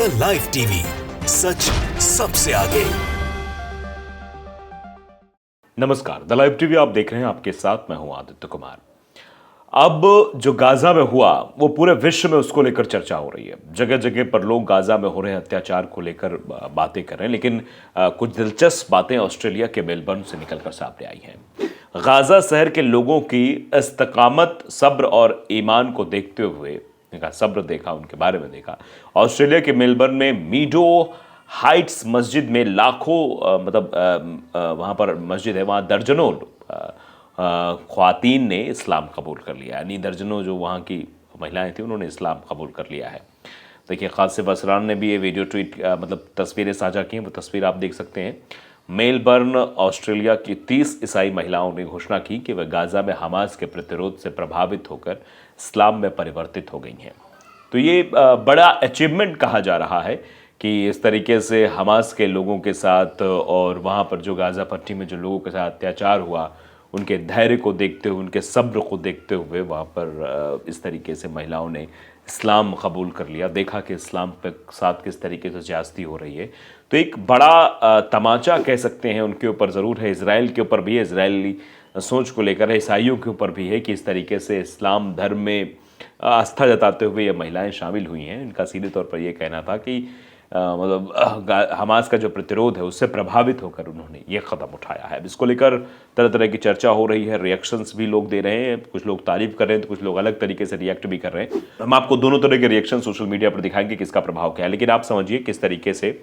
The live TV, सच सबसे आगे। नमस्कार, द लाइव टीवी आप देख रहे हैं, आपके साथ मैं हूं आदित्य कुमार। अब जो गाजा में हुआ वो पूरे विश्व में उसको लेकर चर्चा हो रही है। जगह जगह पर लोग गाजा में हो रहे अत्याचार को लेकर बातें कर रहे हैं, लेकिन कुछ दिलचस्प बातें ऑस्ट्रेलिया के मेलबर्न से निकलकर सामने आई हैं। गाजा शहर के लोगों की इस्तकामत, सब्र और ईमान को देखते हुए सब्र देखा, उनके बारे में देखा। ऑस्ट्रेलिया के मेलबर्न में मीडो हाइट्स मस्जिद में लाखों वहाँ पर मस्जिद है, वहाँ दर्जनों ख्वातीन ने इस्लाम कबूल कर लिया, यानी दर्जनों जो वहाँ की महिलाएं थी उन्होंने इस्लाम कबूल कर लिया है। देखिए, कासिफ असरान ने भी ये वीडियो ट्वीट तस्वीरें साझा की हैं, वो तस्वीर आप देख सकते हैं। मेलबर्न ऑस्ट्रेलिया की 30 ईसाई महिलाओं ने घोषणा की कि वह गाजा में हमास के प्रतिरोध से प्रभावित होकर इस्लाम में परिवर्तित हो गई हैं। तो ये बड़ा अचीवमेंट कहा जा रहा है कि इस तरीके से हमास के लोगों के साथ और वहाँ पर जो गाज़ा पट्टी में जो लोगों के साथ अत्याचार हुआ, उनके धैर्य को देखते हुए, उनके सब्र को देखते हुए वहाँ पर इस तरीके से महिलाओं ने इस्लाम कबूल कर लिया। देखा कि इस्लाम के साथ किस तरीके से ज्यादती हो रही है। तो एक बड़ा तमाचा कह सकते हैं उनके ऊपर ज़रूर है, इजराइल के ऊपर भी है, इजरायली सोच को लेकर है, ईसाइयों के ऊपर भी है कि इस तरीके से इस्लाम धर्म में आस्था जताते हुए ये महिलाएं शामिल हुई हैं। इनका सीधे तौर पर ये कहना था कि हमास का जो प्रतिरोध है उससे प्रभावित होकर उन्होंने ये कदम उठाया है। इसको लेकर तरह तरह की चर्चा हो रही है, रिएक्शंस भी लोग दे रहे हैं, कुछ लोग तारीफ कर रहे हैं तो कुछ लोग अलग तरीके से रिएक्ट भी कर रहे हैं। हम आपको दोनों तरह के रिएक्शन सोशल मीडिया पर दिखाएंगे किसका प्रभाव क्या है, लेकिन आप समझिए किस तरीके से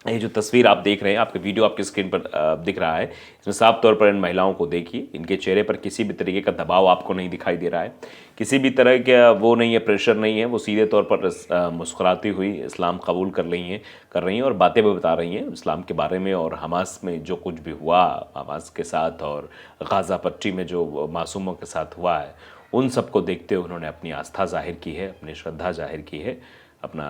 ये जो तस्वीर आप देख रहे हैं, आपके वीडियो आपकी स्क्रीन पर दिख रहा है, इसमें साफ तौर पर इन महिलाओं को देखिए, इनके चेहरे पर किसी भी तरीके का दबाव आपको नहीं दिखाई दे रहा है, किसी भी तरह का वो नहीं है, प्रेशर नहीं है। वो सीधे तौर पर मुस्कुराती हुई इस्लाम कबूल कर रही हैं और बातें भी बता रही हैं इस्लाम के बारे में और हमास में जो कुछ भी हुआ हमास के साथ और गाज़ा पट्टी में जो मासूमों के साथ हुआ है, उन सबको देखते हुए उन्होंने अपनी आस्था जाहिर की है, अपनी श्रद्धा जाहिर की है, अपना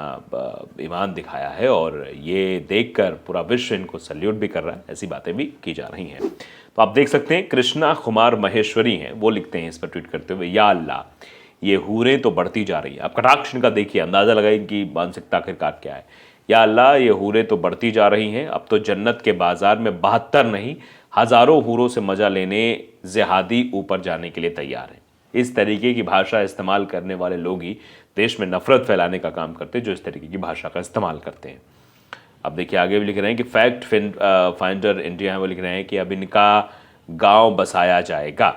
ईमान दिखाया है और ये देखकर पूरा विश्व इनको सल्यूट भी कर रहा है। ऐसी बातें भी की जा रही हैं। तो आप देख सकते हैं, कृष्णा कुमार महेश्वरी हैं, वो लिखते हैं इस पर ट्वीट करते हुए, या अल्लाह, ये हूरें तो बढ़ती जा रही हैं। आप कटाक्ष का देखिए, अंदाज़ा लगाइए इनकी मानसिकता आखिरकार क्या है। या अल्लाह, ये हूरें तो बढ़ती जा रही हैं, अब तो जन्नत के बाजार में 72 नहीं हज़ारों हूरों से मज़ा लेने जिहादी ऊपर जाने के लिए तैयार हैं। इस तरीके की भाषा इस्तेमाल करने वाले लोग ही देश में नफरत फैलाने का काम करते हैं, जो इस तरीके की भाषा का इस्तेमाल करते हैं। अब देखिए, आगे भी लिख रहे हैं कि फैक्ट फाइंडर इंडिया है, वो लिख रहे हैं कि अब इनका गांव बसाया जाएगा,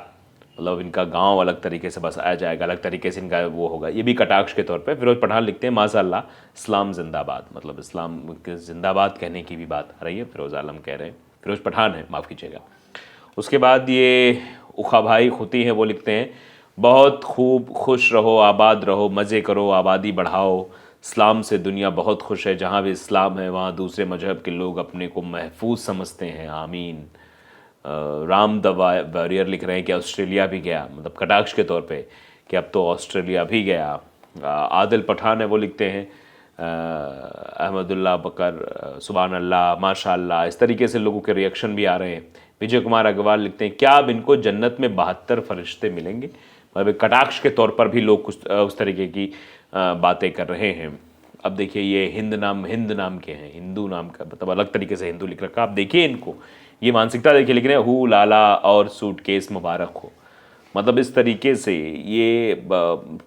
मतलब इनका गांव अलग तरीके से बसाया जाएगा, अलग तरीके से इनका वो होगा। ये भी कटाक्ष के तौर पे फिरोज पठान लिखते हैं, माशाअल्लाह, इस्लाम जिंदाबाद, मतलब इस्लाम के जिंदाबाद कहने की भी बात आ रही है। फिरोज आलम कह रहे हैं, फिरोज पठान है, माफ़ कीजिएगा। उसके बाद ये उखा भाई खुती हैं, वो लिखते हैं, बहुत खूब, खुश रहो, आबाद रहो, मज़े करो, आबादी बढ़ाओ, इस्लाम से दुनिया बहुत खुश है, जहाँ भी इस्लाम है वहाँ दूसरे मजहब के लोग अपने को महफूज समझते हैं, आमीन। राम द वॉरियर लिख रहे हैं कि ऑस्ट्रेलिया भी गया, मतलब कटाक्ष के तौर पे कि अब तो ऑस्ट्रेलिया भी गया। आदिल पठान है, वो लिखते हैं, अहमदुल्ला बकर, सुभान अल्लाह, माशाअल्लाह, इस तरीके से लोगों के रिएक्शन भी आ रहे हैं। विजय कुमार अग्रवाल लिखते हैं, क्या अब इनको जन्नत में 72 फरिश्ते मिलेंगे। मतलब कटाक्ष के तौर पर भी लोग कुछ उस तरीके की बातें कर रहे हैं। अब देखिए, ये हिंद नाम के हैं, हिंदू नाम का मतलब अलग तरीके से हिंदू लिख रखा। आप देखिए इनको, ये मानसिकता देखिए, लिख रहे हैं, हु लाला और सूटकेस मुबारक हो, मतलब इस तरीके से ये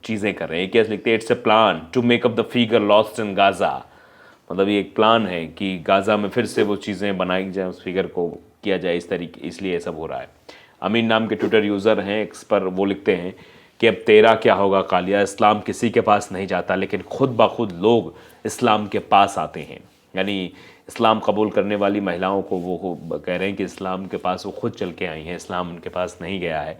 चीज़ें कर रहे हैं। क्या लिखते हैं, it's a plan to make up the figure lost in Gaza, मतलब ये एक प्लान है कि गाज़ा में फिर से वो चीज़ें बनाई जाए, उस फिगर को किया जाए इस तरीके, इसलिए ये सब हो रहा है। अमीन नाम के ट्विटर यूज़र हैं, एक्स पर, वो लिखते हैं कि अब तेरा क्या होगा कालिया, इस्लाम किसी के पास नहीं जाता, लेकिन खुद ब खुद लोग इस्लाम के पास आते हैं। यानी इस्लाम कबूल करने वाली महिलाओं को वो कह रहे हैं कि इस्लाम के पास वो खुद चल के आई हैं, इस्लाम उनके पास नहीं गया है।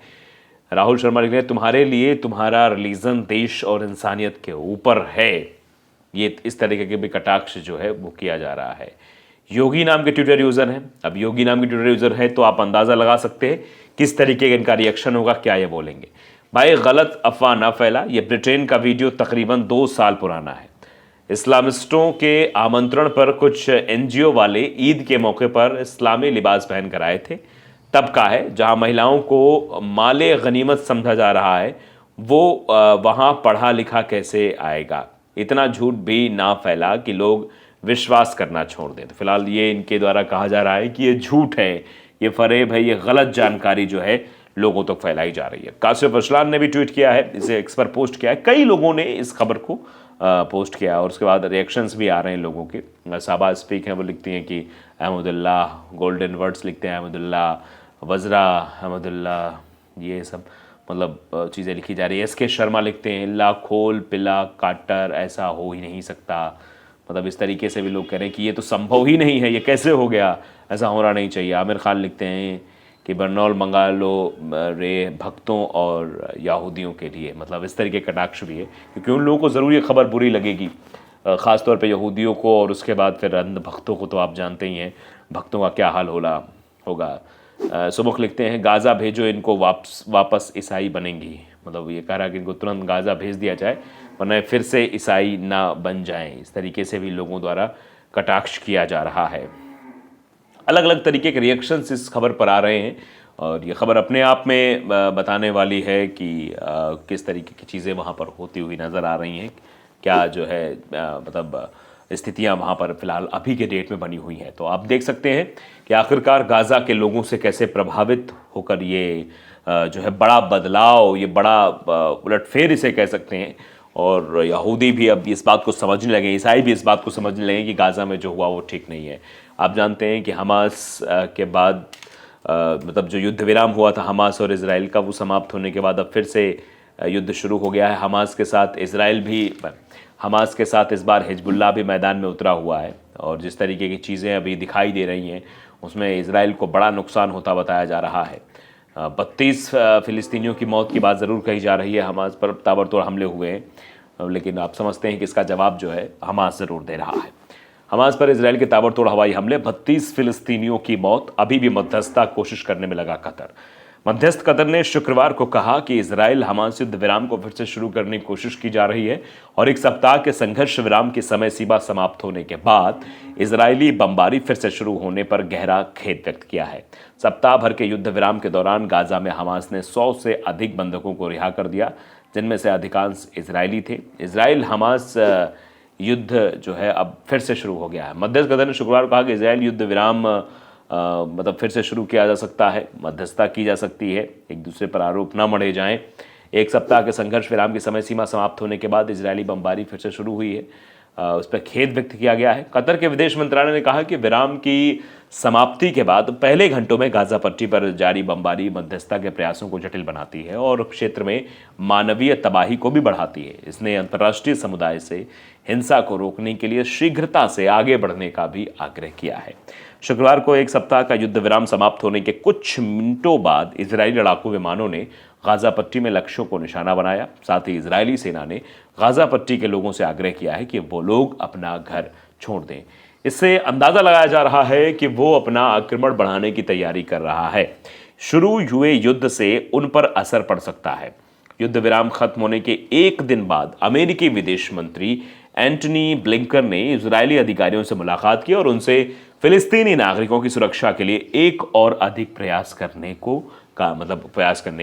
राहुल शर्मा लिख रहे हैं, तुम्हारे लिए तुम्हारा रिलीजन देश और इंसानियत के ऊपर है। ये इस तरीके के भी कटाक्ष जो है वो किया जा रहा है। योगी नाम के ट्विटर यूज़र हैं, अब योगी नाम के ट्विटर यूज़र हैं तो आप अंदाज़ा लगा सकते हैं किस तरीके का इनका रिएक्शन होगा, क्या ये बोलेंगे। भाई, गलत अफवाह ना फैला, ये ब्रिटेन का वीडियो तकरीबन 2 साल पुराना है। इस्लामिस्टों के आमंत्रण पर कुछ एनजीओ वाले ईद के मौके पर इस्लामी लिबास पहन कर आए थे, तब का है। जहां महिलाओं को माले गनीमत समझा जा रहा है, वो वहां पढ़ा लिखा कैसे आएगा। इतना झूठ भी ना फैला कि लोग विश्वास करना छोड़ दें। तो फिलहाल ये इनके द्वारा कहा जा रहा है कि ये झूठ है, ये फरेब है, ये गलत जानकारी जो है लोगों तक फैलाई जा रही है। काशिफ असलान ने भी ट्वीट किया है, इसे एक्स पर पोस्ट किया है, कई लोगों ने इस खबर को पोस्ट किया और उसके बाद रिएक्शंस भी आ रहे हैं लोगों के। साबा स्पीक हैं, वो लिखती हैं कि अहमदुल्लाह, गोल्डन वर्ड्स लिखते हैं अहमदुल्लाह, वज़रा अहमदुल्लाह, ये सब मतलब चीज़ें लिखी जा रही है। SK शर्मा लिखते हैं ला खोल पिला काटर, ऐसा हो ही नहीं सकता। मतलब इस तरीके से भी लोग कह रहे हैं कि ये तो संभव ही नहीं है, ये कैसे हो गया, ऐसा होना नहीं चाहिए। आमिर खान लिखते हैं कि बर्नौल मंगा लो रे भक्तों और यहूदियों के लिए। मतलब इस तरीके कटाक्ष भी है क्योंकि उन लोगों को ज़रूर ये खबर बुरी लगेगी, ख़ास तौर पे यहूदियों को, और उसके बाद फिर अंध भक्तों को तो आप जानते ही हैं भक्तों का क्या हाल होगा। सुमुख लिखते हैं गाज़ा भेजो इनको, वापस ईसाई बनेंगी। मतलब ये कह रहा है कि इनको तुरंत गाज़ा भेज दिया जाए वरना फिर से ईसाई ना बन जाएं। इस तरीके से भी लोगों द्वारा कटाक्ष किया जा रहा है। अलग अलग तरीके के रिएक्शंस इस खबर पर आ रहे हैं और ये खबर अपने आप में बताने वाली है कि किस तरीके की चीज़ें वहाँ पर होती हुई नज़र आ रही हैं, क्या जो है मतलब स्थितियाँ वहाँ पर फ़िलहाल अभी के डेट में बनी हुई हैं। तो आप देख सकते हैं कि आखिरकार गाज़ा के लोगों से कैसे प्रभावित होकर ये जो है बड़ा बदलाव, ये बड़ा उलटफेर इसे कह सकते हैं। और यहूदी भी अब इस बात को समझने लगे, ईसाई भी इस बात को समझने लगे कि गाज़ा में जो हुआ वो ठीक नहीं है। आप जानते हैं कि हमास के बाद मतलब जो युद्ध विराम हुआ था हमास और इज़राइल का, वो समाप्त होने के बाद अब फिर से युद्ध शुरू हो गया है हमास के साथ। इज़राइल भी, हमास के साथ इस बार हिजबुल्लाह भी मैदान में उतरा हुआ है और जिस तरीके की चीज़ें अभी दिखाई दे रही हैं उसमें इज़राइल को बड़ा नुकसान होता बताया जा रहा है। 32 फ़िलिस्तीनियों की मौत की बात ज़रूर कही जा रही है, हमास पर ताबड़तोड़ हमले हुए हैं, लेकिन आप समझते हैं कि इसका जवाब जो है हमास ज़रूर दे रहा है। हमास पर इजराइल के ताबड़तोड़ हवाई हमले, 32 फ़िलिस्तीनियों की मौत, अभी भी मध्यस्थता कोशिश करने में लगा कतर। मध्यस्थ कतर ने शुक्रवार को कहा कि इजराइल हमास युद्ध विराम को फिर से शुरू करने की कोशिश की जा रही है और एक सप्ताह के संघर्ष विराम की समय सीमा समाप्त होने के बाद इजरायली बमबारी फिर से शुरू होने पर गहरा खेद व्यक्त किया है। सप्ताह भर के युद्ध विराम के दौरान गाजा में हमास ने 100 से अधिक बंधकों को रिहा कर दिया, जिनमें से अधिकांश इजरायली थे। इजराइल हमास युद्ध जो है अब फिर से शुरू हो गया है। मध्यस्थ कतर ने शुक्रवार को कहा कि इजराइल युद्ध विराम मतलब फिर से शुरू किया जा सकता है, मध्यस्थता की जा सकती है, एक दूसरे पर आरोप न मढ़े जाएं। एक सप्ताह के संघर्ष विराम की समय सीमा समाप्त होने के बाद इजरायली बमबारी फिर से शुरू हुई है, उस पर खेद व्यक्त किया गया है। कतर के विदेश मंत्रालय ने कहा कि विराम की समाप्ति के बाद पहले घंटों में गाजा पट्टी पर जारी बमबारी मध्यस्थता के प्रयासों को जटिल बनाती है और क्षेत्र में मानवीय तबाही को भी बढ़ाती है। इसने अंतर्राष्ट्रीय समुदाय से हिंसा को रोकने के लिए शीघ्रता से आगे बढ़ने का भी आग्रह किया है। शुक्रवार को एक सप्ताह का युद्ध विराम समाप्त होने के कुछ मिनटों बाद इजरायली लड़ाकू विमानों ने गाजा पट्टी में लक्ष्यों को निशाना बनाया। साथ ही इजरायली सेना ने गाजा पट्टी के लोगों से आग्रह किया है कि वो लोग अपना घर छोड़ दें। इससे अंदाजा लगाया जा रहा है कि वो अपना आक्रमण बढ़ाने की तैयारी कर रहा है। शुरू हुए युद्ध से उन पर असर पड़ सकता है। युद्ध विराम खत्म होने के एक दिन बाद अमेरिकी विदेश मंत्री एंटनी ब्लिंकन ने इजरायली अधिकारियों से मुलाकात की और उनसे फिलिस्तीनी नागरिकों की सुरक्षा के लिए एक और अधिक प्रयास करने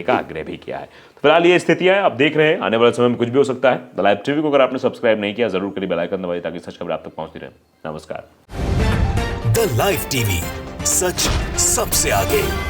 का आग्रह भी किया है। तो फिलहाल ये स्थितियां आप देख रहे हैं, आने वाले समय में कुछ भी हो सकता है। द लाइव टीवी को अगर आपने सब्सक्राइब नहीं किया जरूर करिए, बेल आइकन दबाइए ताकि सच खबर आप तक पहुंचती रहे। नमस्कार। द लाइव टीवी, सच सबसे आगे।